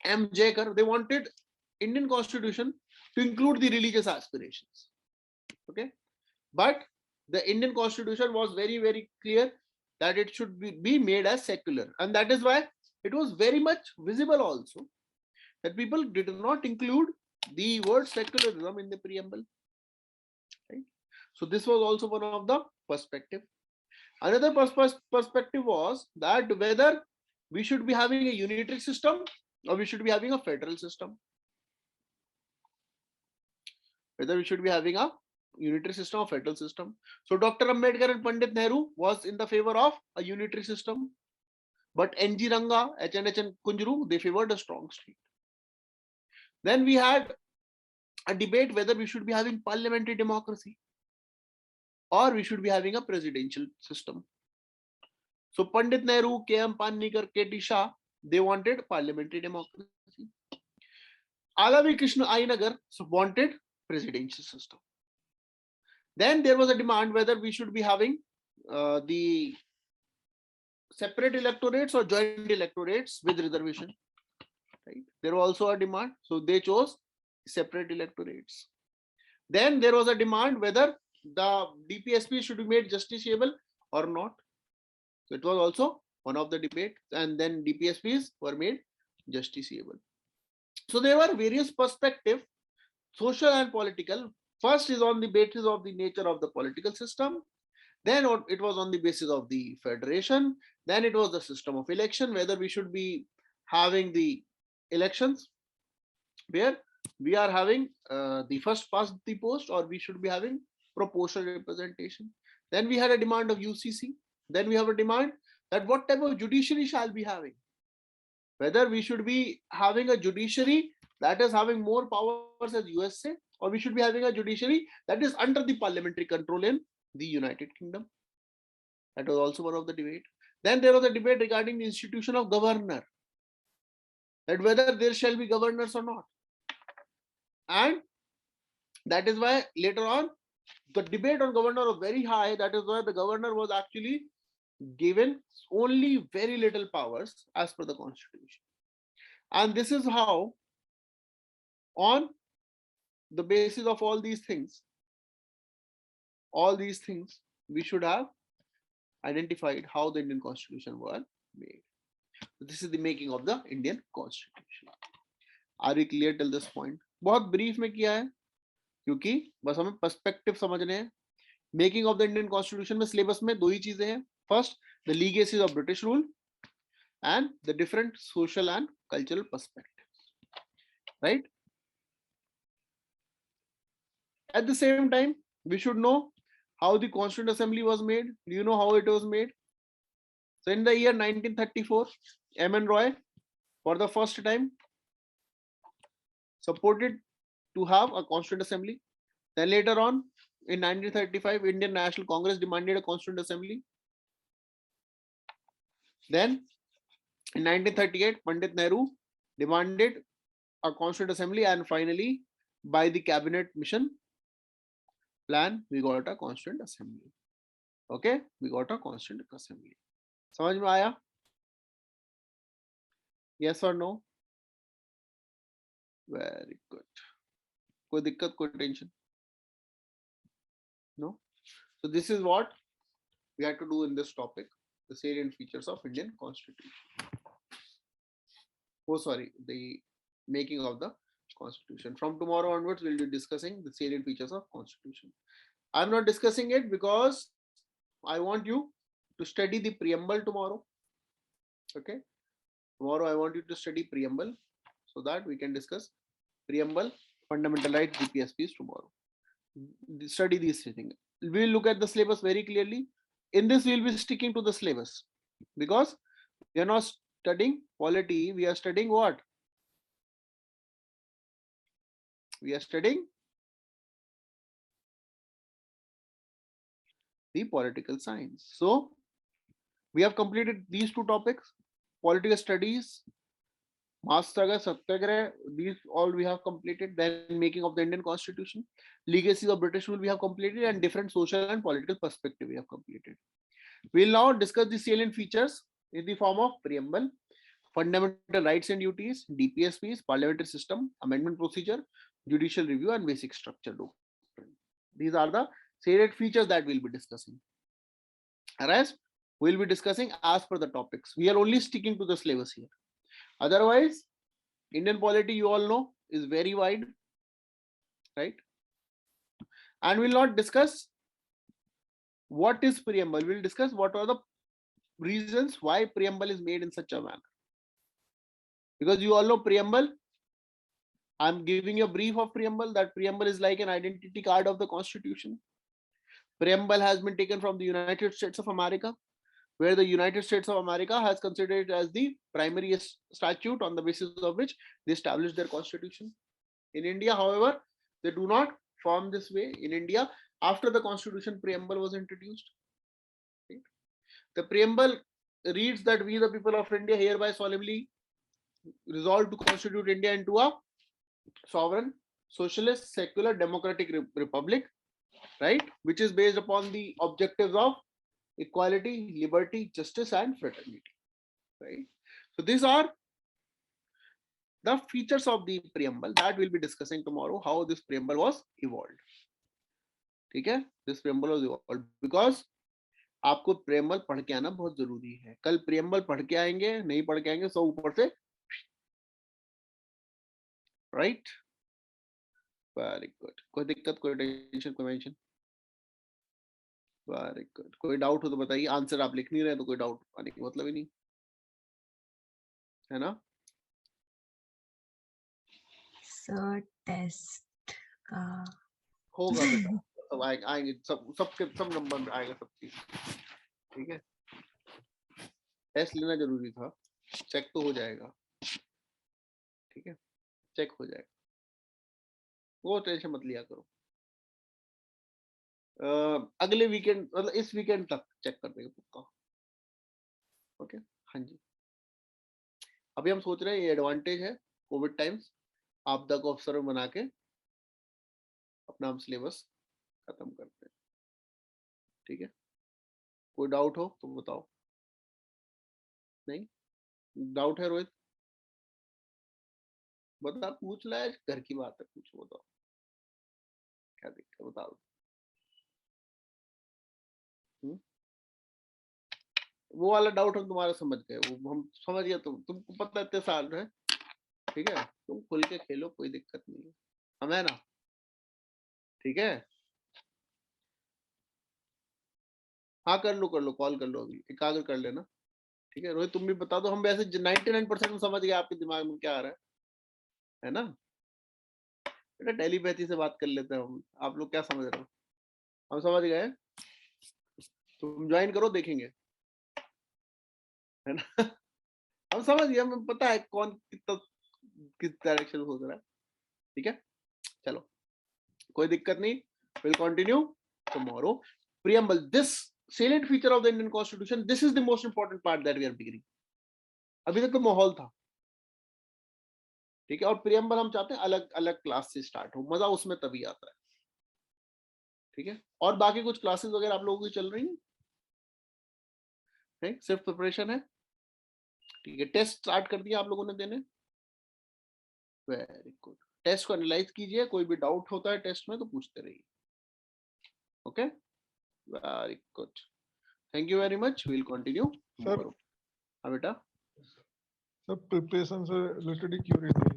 M. Jekar, they wanted Indian Constitution to include the religious aspirations. Okay, but the Indian Constitution was very, very clear that it should be made as secular, and that is why it was very much visible also that people did not include the word secularism in the preamble. Right? So this was also one of the perspective. Another perspective was that whether we should be having a unitary system or we should be having a federal system. Whether we should be having a unitary system or federal system. So Dr. Ambedkar and Pandit Nehru was in the favor of a unitary system, but N.G. Ranga, H.N.H. and Kunjuru, they favored a strong state. Then we had a debate whether we should be having parliamentary democracy or we should be having a presidential system. So Pandit Nehru, K.M. Panikar, K.T. Shah, they wanted parliamentary democracy. Alavi Krishna Ayanagar wanted presidential system. Then there was a demand whether we should be having the separate electorates or joint electorates with reservation. Right? There was also a demand, so they chose separate electorates. Then there was a demand whether the DPSP should be made justiciable or not. So it was also one of the debate, and then DPSPs were made justiciable. So there were various perspectives, social and political. First is on the basis of the nature of the political system. Then it was on the basis of the federation. Then it was the system of election, whether we should be having the elections where we are having the first past the post or we should be having proportional representation. Then we had a demand of UCC. Then we have a demand that what type of judiciary shall be having. Whether we should be having a judiciary that is having more powers as USA or we should be having a judiciary that is under the parliamentary control in the United Kingdom. That was also one of the debate. Then there was a debate regarding the institution of governor, that whether there shall be governors or not. And that is why later on the debate on governor was very high. That is why the governor was actually given only very little powers as per the constitution. And this is how, on the basis of all these things, we should have identified how the Indian Constitution was made. This is the making of the Indian Constitution. Are we clear till this point? बहुत brief में किया है क्योंकि बस हमें perspective समझने हैं. Making of the Indian constitution में सिलेबस में दो ही चीजें हैं. First, the legacies of British rule and the different social and cultural perspectives, right? At the same time, we should know how the Constituent Assembly was made. Do you know how it was made? So in the year 1934, M.N. Roy, for the first time, supported to have a Constituent Assembly. Then later on, in 1935, Indian National Congress demanded a Constituent Assembly. Then in 1938, Pandit Nehru demanded a Constituent Assembly, and finally, by the Cabinet Mission plan, we got a Constituent Assembly. Okay, we got a Constituent Assembly. समझ में आया? Yes or no? Very good. कोई दिक्कत, कोई tension? No. So this is what we had to do in this topic: the salient features of Indian Constitution. Oh, sorry, the making of the Constitution. From tomorrow onwards, we'll be discussing the salient features of Constitution. I'm not discussing it because I want you to study the preamble tomorrow. Okay, tomorrow I want you to study preamble so that we can discuss preamble, fundamental rights, DPSPs tomorrow. Study these things. We'll look at the syllabus very clearly. In this, we'll be sticking to the syllabus because we are not studying polity. We are studying what? We are studying the political science. So we have completed these two topics: political studies, mass struggle, satyagrah. These all we have completed. Then making of the Indian Constitution, legacy of British rule we have completed, and different social and political perspective we have completed. We'll now discuss the salient features in the form of preamble, fundamental rights and duties, DPSPs, parliamentary system, amendment procedure, judicial review, and basic structure doctrine. These are the salient features that we'll be discussing. Rest we'll be discussing as per the topics. We are only sticking to the syllabus here. Otherwise, Indian polity, you all know, is very wide, right? And we'll not discuss what is preamble. We'll discuss what are the reasons why preamble is made in such a manner. Because you all know preamble, I'm giving you a brief of preamble, that preamble is like an identity card of the Constitution. Preamble has been taken from the United States of America, where the United States of America has considered it as the primary statute on the basis of which they established their constitution. In India, however, they do not form this way. In India, after the Constitution, preamble was introduced. Right? The preamble reads that we, the people of India, hereby solemnly resolve to constitute India into a sovereign, socialist, secular, democratic republic, right? Which is based upon the objectives of equality, liberty, justice, and fraternity, right? So these are the features of the preamble that we'll be discussing tomorrow, how this preamble was evolved. Okay, this preamble was evolved because आपको preamble पढ़ के आना बहुत जरूरी है. कल preamble पढ़ के आएंगे, नहीं पढ़ के आएंगे, सब ऊपर से, right? Very good. कोई दिक्कत, कोई टेंशन, कोई मेंशन? Very good. कोई डाउट हो तो बताइए. आंसर आप लिख नहीं रहे तो कोई डाउट आने का मतलब ही नहीं है ना. सर टेस्ट का होगा बेटा, सब आएंगे, सब नंबर में आएगा सब चीज. ठीक है, टेस्ट लेना जरूरी था, चेक तो हो जाएगा. ठीक है, चेक हो जाएगा, वो टेंशन मत लिया करो. अगले वीकेंड, मतलब इस वीकेंड तक चेक कर देंगे पक्का. ओके, हाँ जी. अभी हम सोच रहे हैं, ये एडवांटेज है कोविड टाइम्स, आपदा को अवसर बना के अपना हम सिलेबस खत्म करते हैं. ठीक है, कोई डाउट हो तो बताओ. नहीं डाउट है रोहित? बता, पूछ ला, घर की बात है, पूछो, बताओ क्या दिक्कत, बताओ. वो वाला डाउट हम तुम्हारा समझ गए, वो हम समझ गए. तुमको पता है, इतने साल है. ठीक है, तुम खुल के खेलो, कोई दिक्कत नहीं है, हम है ना. ठीक है, हाँ कर लो, कॉल कर लो, अभी एकाग्र कर लेना. ठीक है रोहित, तुम भी बता दो. हम वैसे 99% समझ गए आपके दिमाग में क्या आ रहा है ना. बेटा टेलीपैथी से बात कर लेते हैं हम. आप लोग क्या समझ रहे हो? हम समझ गए. तुम ज्वाइन करो, देखेंगे, है ना. हम समझ गए, हमें पता है कौन कितना किस डायरेक्शन में सोच रहा है. ठीक है, चलो, कोई दिक्कत नहीं. Will continue tomorrow. Preamble, this salient feature of the Indian Constitution, this is the most important part that we are beginning. अभी तक तो माहौल था. ठीक है, और प्रियम्बल हम चाहते हैं अलग अलग क्लास से स्टार्ट हो, मजा उसमें तभी आता है. ठीक है, और बाकी कुछ क्लासेस वगैरह आप लोगों की चल रही हैं, सिर्फ प्रिपरेशन है. ठीक है, टेस्ट स्टार्ट कर दिया आप लोगों ने देने. Very good. टेस्ट को एनालाइज कीजिए, कोई भी डाउट होता है टेस्ट में तो पूछते रहिए. Okay, very good, thank you very much. Will continue. Sir, हाँ बेटा, सब प्रिपरेशन से रिलेटेड ही क्यों रही थी?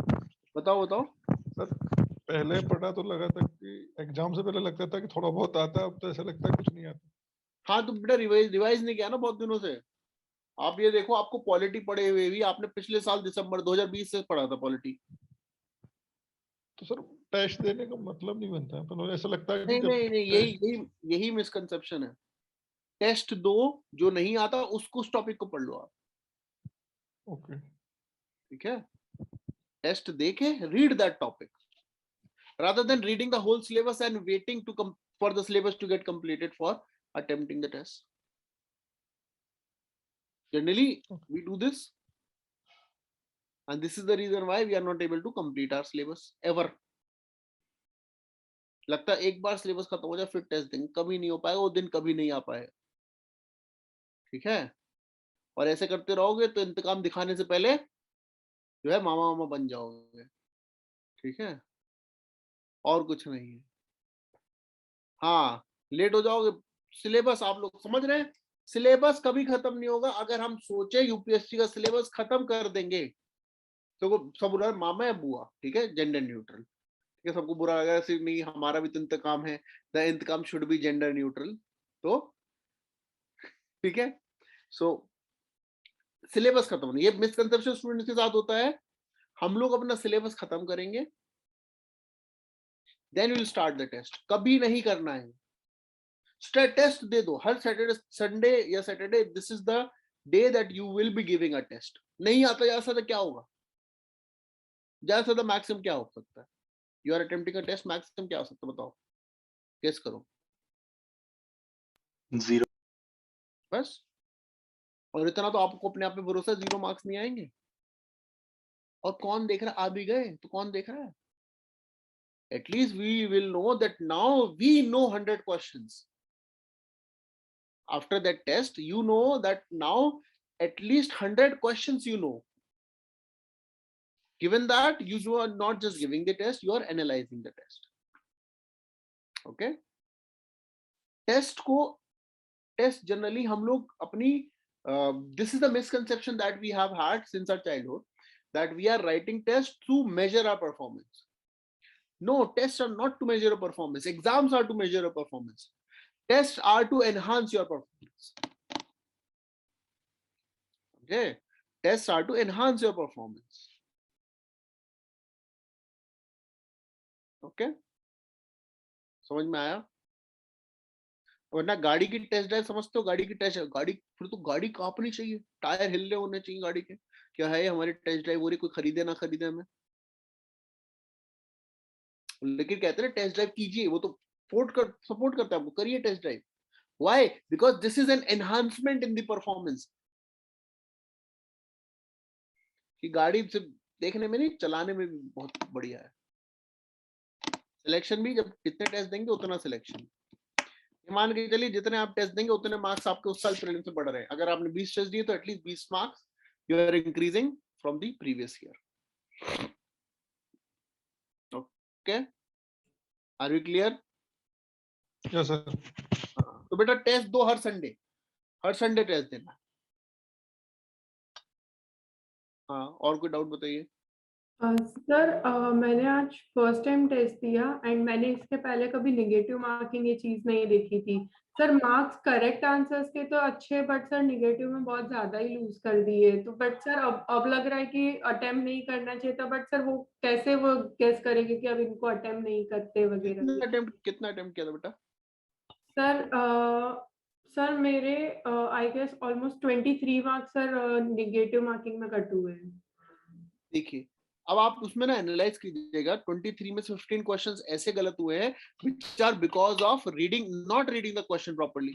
बताओ बताओ. सर पहले पढ़ा तो लगा था कि एग्जाम से पहले लगता था कि थोड़ा बहुत आता है, अब तो ऐसा लगता है कुछ नहीं आता. हाँ तो बेटा रिवाइज नहीं किया ना बहुत दिनों से. आप ये देखो, आपको पॉलिटी पढ़े हुए भी आपने पिछले साल दिसंबर 2020 से पढ़ा था पॉलिटी. तो सर टेस्ट देने का मतलब नहीं बनता है, पर ऐसा लगता है नहीं कि नहीं नहीं, यही मिसकंसेप्शन है. टेस्ट दो, जो नहीं आता उसको, उस टॉपिक को पढ़ लो आप. ओके, ठीक है, टेस्ट देके read that topic rather than reading the whole syllabus and waiting to come for the syllabus to get completed for attempting the test. Generally, we do this, and this is the reason why we are not able to complete our syllabus ever. लगता है एक बार syllabus खत्म हो जाए फिर test देंगे, कभी नहीं हो पाएगा, वो दिन कभी नहीं आ पाएगा, ठीक है। और ऐसे करते रहोगे तो इंतकाम दिखाने से पहले जो है मामा मामा बन जाओगे, ठीक है, और कुछ नहीं है। हाँ, लेट हो जाओगे। सिलेबस आप लोग समझ रहे हैं, सिलेबस कभी खत्म नहीं होगा। अगर हम सोचे यूपीएससी का सिलेबस खत्म कर देंगे तो सब बुरा मामा या बुआ, ठीक है, जेंडर न्यूट्रल, ठीक है। सबको बुरा लगा सिर्फ नहीं, हमारा भी तो इंतकाम है, the Inteqam should be gender neutral, तो ठीक है। सो सिलेबस खत्म नहीं, ये मिसकंसेप्शन स्टूडेंट्स के साथ होता है। हम लोग अपना सिलेबस खत्म करेंगे, then will start the test. कभी नहीं करना है, टेस्ट दे दो हर सैटरडे, संडे या Saturday, this is the day that you will be giving a test. नहीं आता ज्यादा से क्या होगा, ज्यादा से मैक्सिमम क्या हो सकता है, you are attempting a test, maximum क्या हो सकता है बताओ, गेस करो। 0। बस, और इतना तो आपको अपने आप पे भरोसा, 0 मार्क्स नहीं आएंगे। और कौन देख रहा है, आ भी गए तो कौन देख रहा है, at least we will know that now we know 100 questions. After that test, you know that now at least 100 questions you know. Given that, you are not just giving the test, you are analyzing the test. Okay? Test generally हम लोग अपनी this is the misconception that we have had since our childhood, that we are writing tests to measure our performance. No, tests are not to measure a performance. Exams are to measure a performance. Tests are to enhance your performance. Okay, tests are to enhance your performance. Okay, समझ में आया? वरना गाड़ी की test drive समझते हो, गाड़ी की टेस्ट, गाड़ी फिर तो गाड़ी कांपनी चाहिए, टायर हिलने होने चाहिए गाड़ी के, क्या है हमारी टेस्ट ड्राइव हो रही, कोई खरीदे ना खरीदे हमें। लेकिन कहते हैं टेस्ट ड्राइव कीजिए, वो तो सपोर्ट करता है आपको, करिए test drive. Why? Because this is an enhancement in the performance. कि गाड़ी सिर्फ देखने में नहीं, चलाने में भी बहुत बढ़िया है। सिलेक्शन भी जब जितने टेस्ट देंगे उतना सिलेक्शन। मान के चलिए जितने आप टेस्ट देंगे उतने मार्क्स आपके उस साल प्रीलिम्स से बढ़ रहे हैं। अगर आपने 20 टेस्ट दिए तो at least 20 marks you are increasing from the previous year. Okay, are we clear? Yes sir. तो बेटा टेस्ट दो हर संडे टेस्ट देना। हाँ, और कोई डाउट बताइए। सर मैंने आज फर्स्ट टाइम टेस्ट दिया एंड मैंने इसके पहले कभी नेगेटिव मार्किंग ये चीज नहीं देखी थी। सर मार्क्स करेक्ट आंसर्स के तो अच्छे, बट सर नेगेटिव में बहुत ज्यादा ही लूज कर दिए। तो बट सर अब लग रहा है कि अटेम्प्ट नहीं करना चाहिए था, बट सर वो कैसे वो गेस करेंगे कि अब इनको अटेम्प्ट नहीं करते वगैरह। कितना अटेम्प्ट किया था बेटा? सर मेरे I guess almost 23 marks sir negative marking में कट हुए हैं। देखिए, अब आप उसमें ना एनालाइज कीजिएगा, 23 में से 15 क्वेश्चंस ऐसे गलत हुए हैं which are because of not reading the question properly.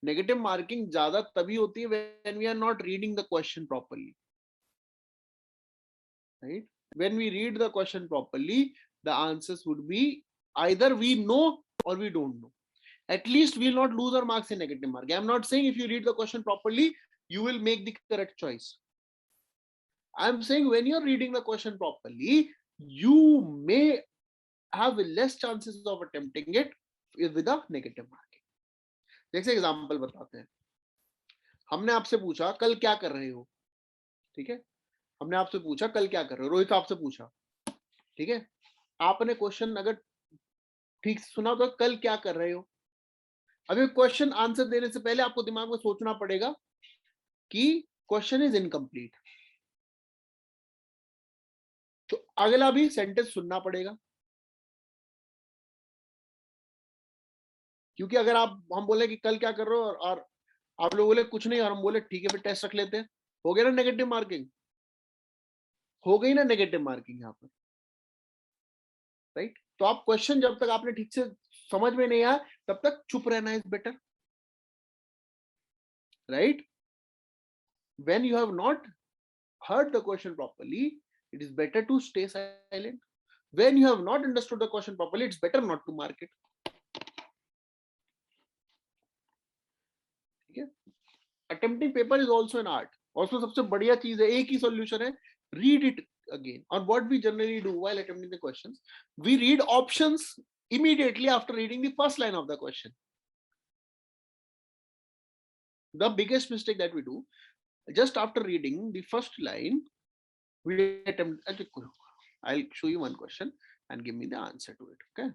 Negative marking ज्यादा तभी होती है when we are not reading the question properly, right? When we read the question properly, the answers would be either we know or we don't know. At least we will not lose our marks in negative marking. I'm not saying if you read the question properly you will make the correct choice. I'm saying when you're reading the question properly, you may have less chances of attempting it with a negative marking. जैसे example बताते हैं, हमने आपसे पूछा कल क्या कर रहे हो, ठीक है, हमने आपसे पूछा कल क्या कर रहे हो, रोहित आपसे पूछा, ठीक है, आपने क्वेश्चन अगर ठीक से सुना तो कल क्या कर रहे हो। अभी क्वेश्चन आंसर देने से पहले आपको दिमाग में सोचना पड़ेगा कि क्वेश्चन इज इनकम्प्लीट, तो अगला भी सेंटेंस सुनना पड़ेगा। क्योंकि अगर हम बोले कि कल क्या कर रहे हो और आप लोग बोले कुछ नहीं और हम बोले ठीक है फिर टेस्ट रख लेते हैं, हो गया ना नेगेटिव मार्किंग, हो गई ना नेगेटिव मार्किंग यहाँ पर, राइट? तो आप क्वेश्चन जब तक आपने ठीक से समझ में नहीं आया तब तक चुप रहना is better, right? When you have not heard the question properly, it is better to stay silent. When you have not understood the question properly, it's better not to mark it. ठीक है? Attempting paper is also an art. Also सबसे बढ़िया चीज है, एक ही solution है, read it again. And what we generally do while attempting the questions, we read options immediately after reading the first line of the question. The biggest mistake that we do, just after reading the first line, we attempt. I'll show you one question and give me the answer to it. Okay.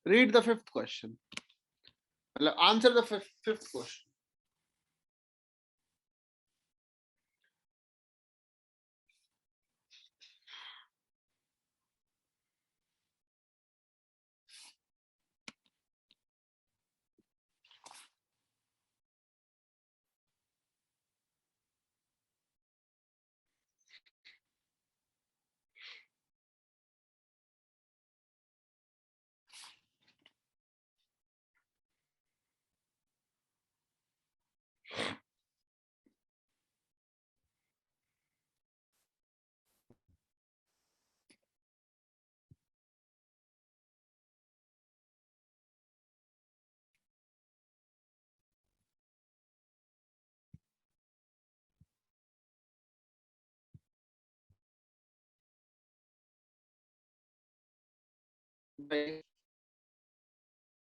Read the fifth question. Answer the fifth question.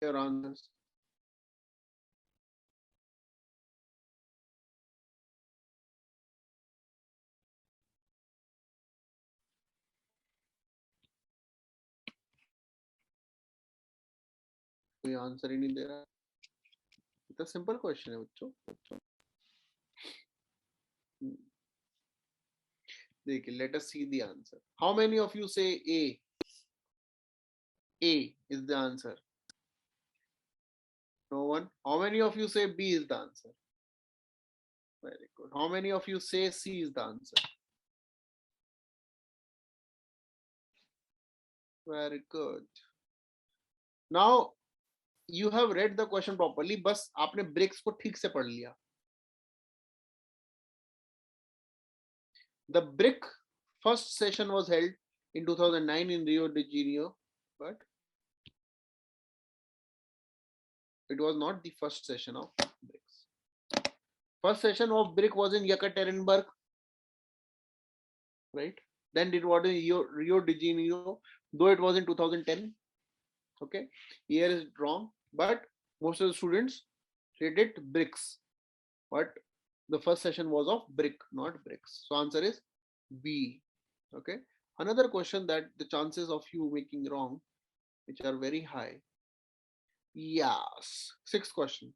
Your answers. कोई answer ही नहीं दे रहा. It's a simple question है बच्चों. देखिए, let us see the answer. How many of you say A? A is the answer. No one. How many of you say B is the answer? Very good. How many of you say C is the answer? Very good. Now you have read the question properly. बस आपने bricks को ठीक से पढ़ लिया. The BRIC first session was held in 2009 in Rio de Janeiro, but it was not the first session of BRICS. First session of BRIC was in Yekaterinburg, right? Then it was in Rio de Janeiro, though it was in 2010. Okay, year is wrong, but most of the students read it BRICS, but the first session was of BRIC, not BRICS. So answer is B. Okay. Another question that the chances of you making wrong, which are very high. Yes. Sixth question.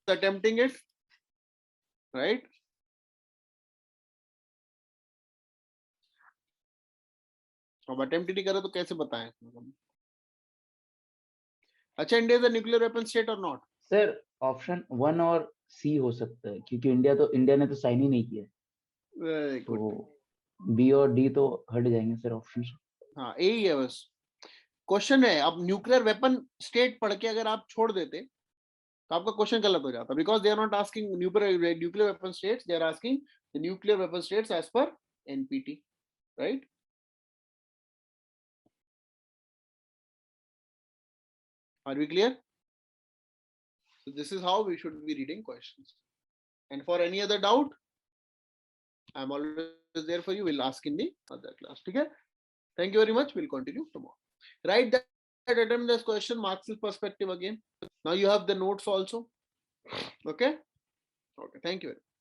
attempting it, right? अब attempt नहीं करे तो कैसे बताएं? अच्छा, India is a nuclear weapon state और not? Sir option 1 और सी हो सकता है, क्योंकि इंडिया ने तो साइन ही नहीं किया, वेरी गुड। तो बी और डी तो हट जाएंगे सर ऑप्शन से। हाँ, ए ही है बस। क्वेश्चन है, अब न्यूक्लियर वेपन स्टेट पढ़ के अगर आप छोड़ देते तो आपका क्वेश्चन गलत हो जाता, because they are not asking nuclear weapon states, they are asking the nuclear weapon states as per NPT, right? Are we clear? So this is how we should be reading questions. And for any other doubt, I'm always there for you. We'll ask in the other class. Okay? Thank you very much. We'll continue tomorrow. Write that, attempt this question, Marxist perspective again. Now you have the notes also. Okay? Okay. Thank you very much.